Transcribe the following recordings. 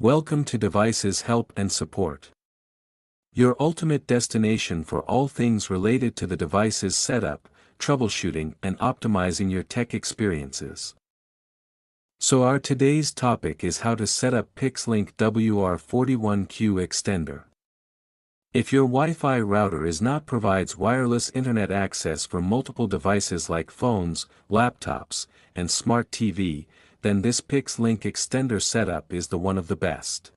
Welcome to Devices Help and Support, your ultimate destination for all things related to the device's setup, troubleshooting and optimizing your tech experiences. So our today's topic is how to set up PIX-LINK WR41Q extender. If your Wi-Fi router provides wireless internet access for multiple devices like phones, laptops, and smart TV, then this PIX-LINK extender setup is the one of the best.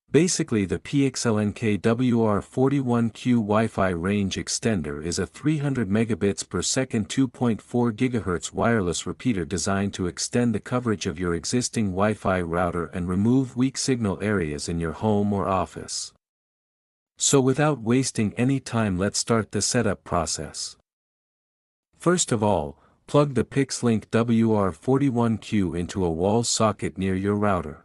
Basically, the PIX-LINK WR41Q Wi-Fi range extender is a 300 megabits per second 2.4 GHz wireless repeater designed to extend the coverage of your existing Wi-Fi router and remove weak signal areas in your home or office. So without wasting any time, let's start the setup process. First of all, plug the PIX-LINK WR41Q into a wall socket near your router.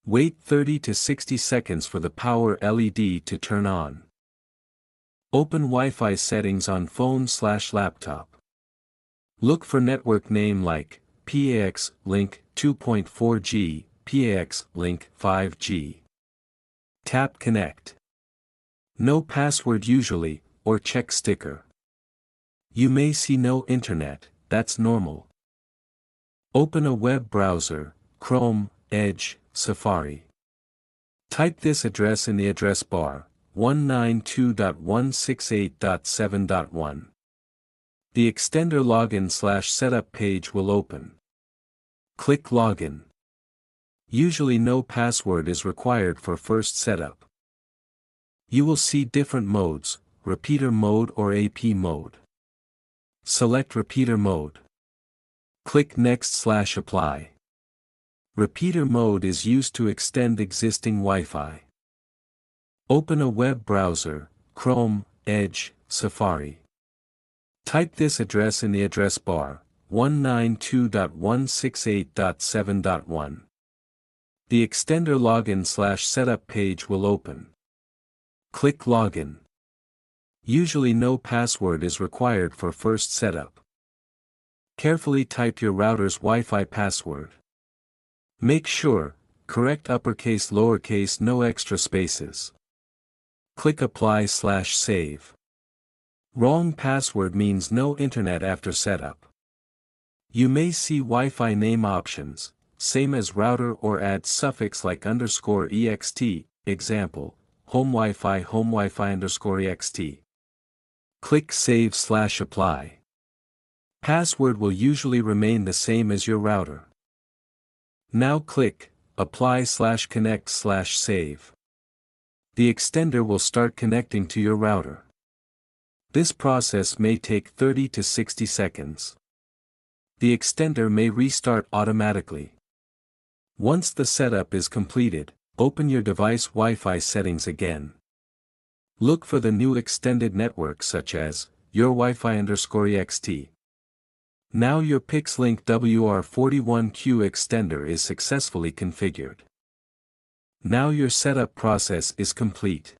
Wait 30 to 60 seconds for the power LED to turn on. Open Wi-Fi settings on phone/laptop. Look for network name like PIX-LINK 2.4G, PIX-LINK 5G. Tap Connect. No password usually, or check sticker. You may see no internet, that's normal. Open a web browser, Chrome, Edge, Safari. Type this address in the address bar, 192.168.7.1. The extender login/setup page will open. Click Login. Usually no password is required for first setup. You will see different modes, repeater mode or AP mode. Select repeater mode. Click Next/Apply. Repeater mode is used to extend existing Wi-Fi. Open a web browser, Chrome, Edge, Safari. Type this address in the address bar, 192.168.7.1. The extender login/setup page will open. Click Login. Usually no password is required for first setup. Carefully type your router's Wi-Fi password. Make sure, correct uppercase lowercase no extra spaces. Click Apply/Save. Wrong password means no internet after setup. You may see Wi-Fi name options, same as router, or add suffix like _ext, example, home Wi-Fi _ext. Click Save/Apply. Password will usually remain the same as your router. Now click Apply/Connect/Save. The extender will start connecting to your router. This process may take 30 to 60 seconds. The extender may restart automatically. Once the setup is completed, open your device Wi-Fi settings again. Look for the new extended network such as your Wi-Fi _ext. Now your PIX-LINK WR41Q extender is successfully configured. Now your setup process is complete.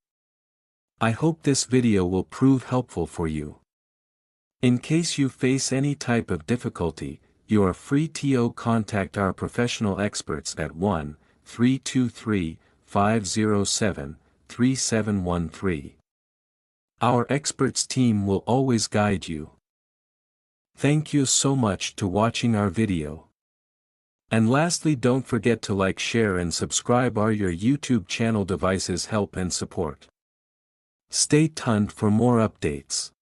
I hope this video will prove helpful for you. In case you face any type of difficulty, you are free to contact our professional experts at 1-323-507-3713. Our experts team will always guide you. Thank you so much to watching our video. And lastly, don't forget to like, share and subscribe our your YouTube channel Devices Help and Support. Stay tuned for more updates.